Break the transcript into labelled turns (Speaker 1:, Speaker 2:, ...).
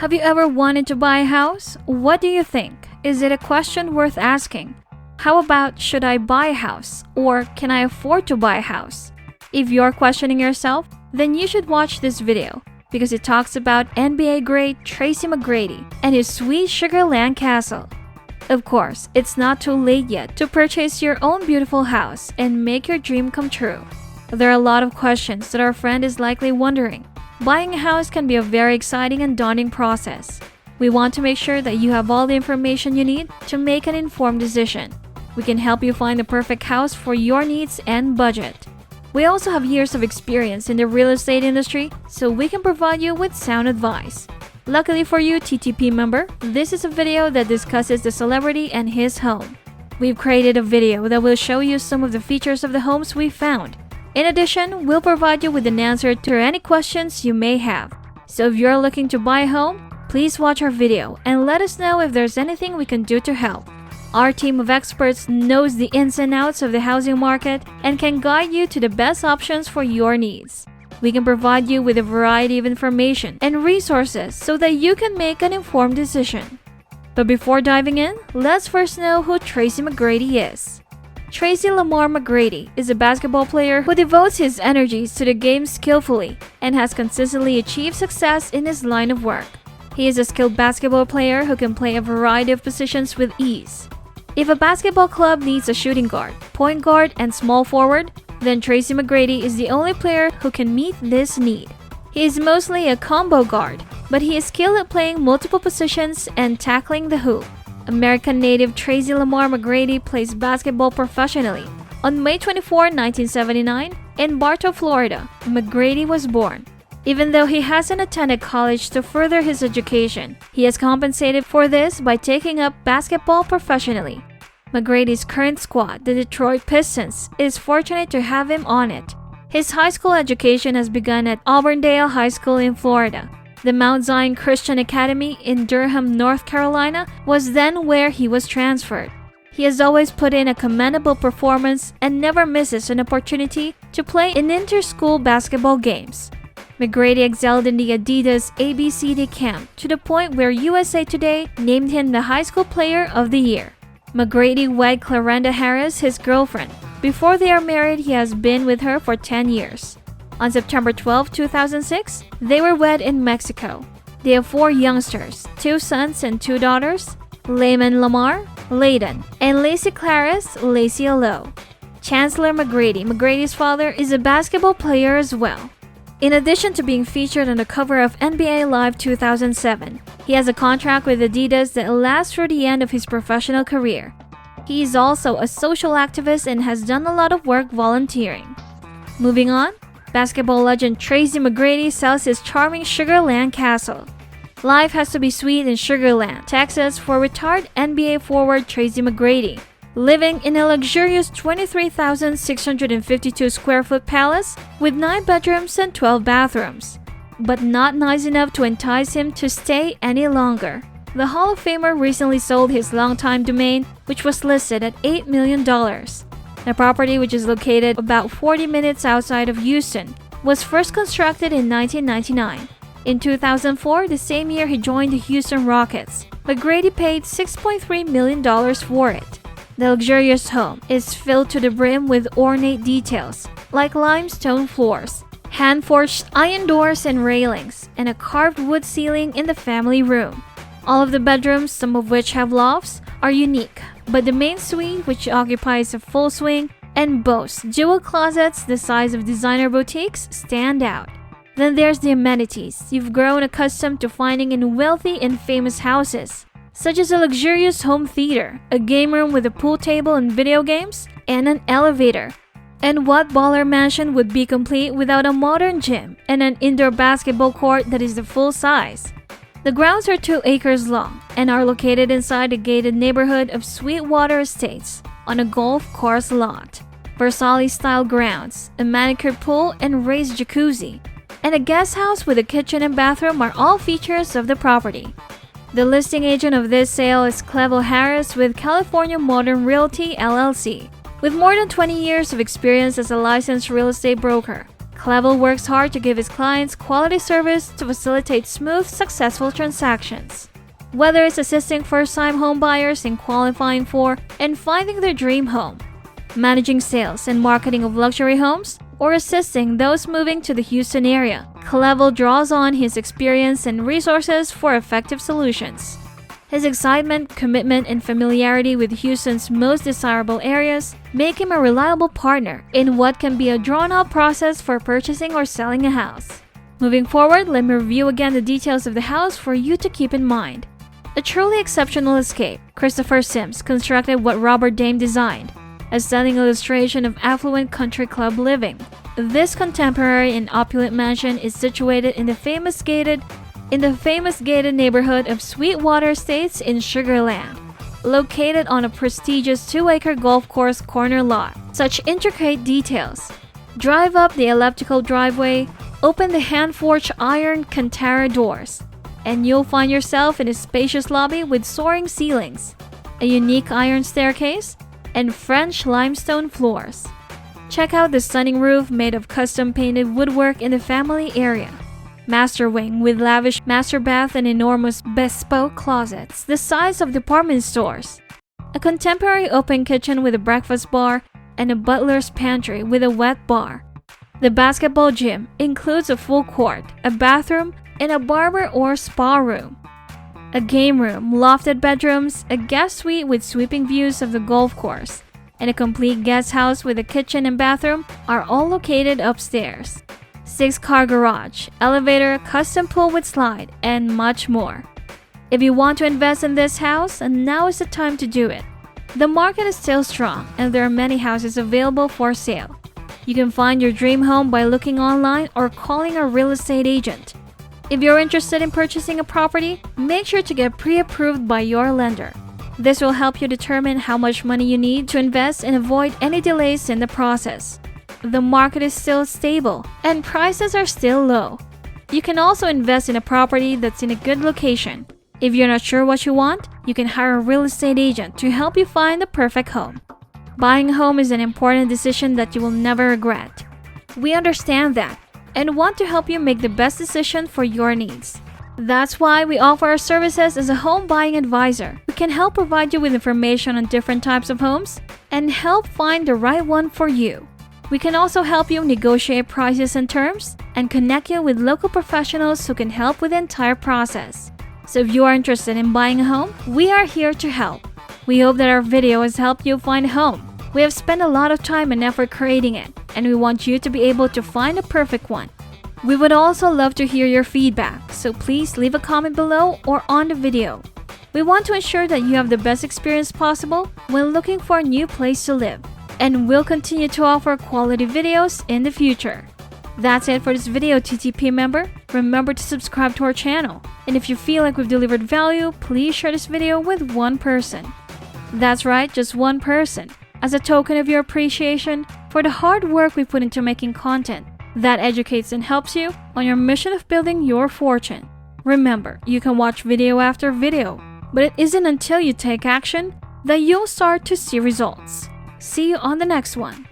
Speaker 1: Have you ever wanted to buy a house? What do you think? Is it a question worth asking? How about, should I buy a house? Or can I afford to buy a house? If you're questioning yourself, then you should watch this video because it talks about NBA great Tracy McGrady and his sweet Sugar Land castle. Of course, it's not too late yet to purchase your own beautiful house and make your dream come true. There are a lot of questions that our friend is likely wondering. Buying a house can be a very exciting and daunting process. We want to make sure that you have all the information you need to make an informed decision. We can help you find the perfect house for your needs and budget. We also have years of experience in the real estate industry, so we can provide you with sound advice. Luckily for you, TTP member, this is a video that discusses the celebrity and his home. We've created a video that will show you some of the features of the homes we found. In addition, we'll provide you with an answer to any questions you may have. So if you're looking to buy a home, please watch our video and let us know if there's anything we can do to help. Our team of experts knows the ins and outs of the housing market and can guide you to the best options for your needs. We can provide you with a variety of information and resources so that you can make an informed decision. But before diving in, let's first know who Tracy McGrady is. Tracy Lamar McGrady is a basketball player who devotes his energies to the game skillfully and has consistently achieved success in his line of work. He is a skilled basketball player who can play a variety of positions with ease. If a basketball club needs a shooting guard, point guard, and small forward, then Tracy McGrady is the only player who can meet this need. He is mostly a combo guard, but he is skilled at playing multiple positions and tackling the hoop. American native Tracy Lamar McGrady plays basketball professionally. On May 24, 1979, in Bartow, Florida, McGrady was born. Even though he hasn't attended college to further his education, he has compensated for this by taking up basketball professionally. McGrady's current squad, the Detroit Pistons, is fortunate to have him on it. His high school education has begun at Auburndale High School in Florida. The Mount Zion Christian Academy in Durham, North Carolina was then where he was transferred. He has always put in a commendable performance and never misses an opportunity to play in inter-school basketball games. McGrady excelled in the Adidas ABCD camp to the point where USA Today named him the High School Player of the Year. McGrady wed Clarenda Harris, his girlfriend. Before they are married, he has been with her for 10 years. On September 12, 2006, they were wed in Mexico. They have 4 youngsters, 2 sons and 2 daughters, Layman Lamar, Layden, and Lacey Clarice, Lacey Alo. Chancellor McGrady, McGrady's father, is a basketball player as well. In addition to being featured on the cover of NBA Live 2007, he has a contract with Adidas that lasts through the end of his professional career. He is also a social activist and has done a lot of work volunteering. Moving on, basketball legend Tracy McGrady sells his charming Sugar Land castle. Life has to be sweet in Sugar Land, Texas for retired NBA forward Tracy McGrady, living in a luxurious 23,652 square foot palace with 9 bedrooms and 12 bathrooms. But not nice enough to entice him to stay any longer. The Hall of Famer recently sold his longtime domain, which was listed at $8 million. The property, which is located about 40 minutes outside of Houston, was first constructed in 1999. In 2004, the same year he joined the Houston Rockets, McGrady paid $6.3 million for it. The luxurious home is filled to the brim with ornate details, like limestone floors, hand-forged iron doors and railings, and a carved wood ceiling in the family room. All of the bedrooms, some of which have lofts, are unique, but the main suite, which occupies a full swing and boasts jewel closets the size of designer boutiques, stand out. Then there's the amenities you've grown accustomed to finding in wealthy and famous houses, such as a luxurious home theater, a game room with a pool table and video games, and an elevator. And what baller mansion would be complete without a modern gym and an indoor basketball court that is the full size? The grounds are 2 acres long and are located inside a gated neighborhood of Sweetwater Estates on a golf course lot. Versailles-style grounds, a manicured pool and raised jacuzzi, and a guest house with a kitchen and bathroom are all features of the property. The listing agent of this sale is Clevel Harris with California Modern Realty LLC. With more than 20 years of experience as a licensed real estate broker, Clevel works hard to give his clients quality service to facilitate smooth, successful transactions. Whether it's assisting first-time home buyers in qualifying for and finding their dream home, managing sales and marketing of luxury homes, or assisting those moving to the Houston area, Clevel draws on his experience and resources for effective solutions. His excitement, commitment, and familiarity with Houston's most desirable areas make him a reliable partner in what can be a drawn-out process for purchasing or selling a house. Moving forward, let me review again the details of the house for you to keep in mind. A truly exceptional escape, Christopher Sims constructed what Robert Dame designed, a stunning illustration of affluent country club living. This contemporary and opulent mansion is situated in the famous gated neighborhood of Sweetwater Estates in Sugar Land, located on a prestigious 2-acre golf course corner lot. Such intricate details. Drive up the elliptical driveway, open the hand-forged iron Cantara doors, and you'll find yourself in a spacious lobby with soaring ceilings, a unique iron staircase, and French limestone floors. Check out the stunning roof made of custom-painted woodwork in the family area. Master wing with lavish master bath and enormous bespoke closets the size of department stores. A contemporary open kitchen with a breakfast bar and a butler's pantry with a wet bar. The basketball gym includes a full court, a bathroom, and a barber or spa room. A game room, lofted bedrooms, a guest suite with sweeping views of the golf course, and a complete guest house with a kitchen and bathroom are all located upstairs. 6-car garage, elevator, custom pool with slide, and much more. If you want to invest in this house, now is the time to do it. The market is still strong, and there are many houses available for sale. You can find your dream home by looking online or calling a real estate agent. If you're interested in purchasing a property, make sure to get pre-approved by your lender. This will help you determine how much money you need to invest and avoid any delays in the process. The market is still stable and prices are still low. You can also invest in a property that's in a good location. If you're not sure what you want, you can hire a real estate agent to help you find the perfect home. Buying a home is an important decision that you will never regret. We understand that and want to help you make the best decision for your needs. That's why we offer our services as a home buying advisor. We can help provide you with information on different types of homes and help find the right one for you. We can also help you negotiate prices and terms and connect you with local professionals who can help with the entire process. So if you are interested in buying a home, we are here to help. We hope that our video has helped you find a home. We have spent a lot of time and effort creating it, and we want you to be able to find a perfect one. We would also love to hear your feedback, so please leave a comment below or on the video. We want to ensure that you have the best experience possible when looking for a new place to live, and we'll continue to offer quality videos in the future. That's it for this video, TTP member. Remember to subscribe to our channel, and if you feel like we've delivered value, please share this video with one person. That's right, just one person, as a token of your appreciation for the hard work we put into making content that educates and helps you on your mission of building your fortune. Remember, you can watch video after video, but it isn't until you take action that you'll start to see results. See you on the next one.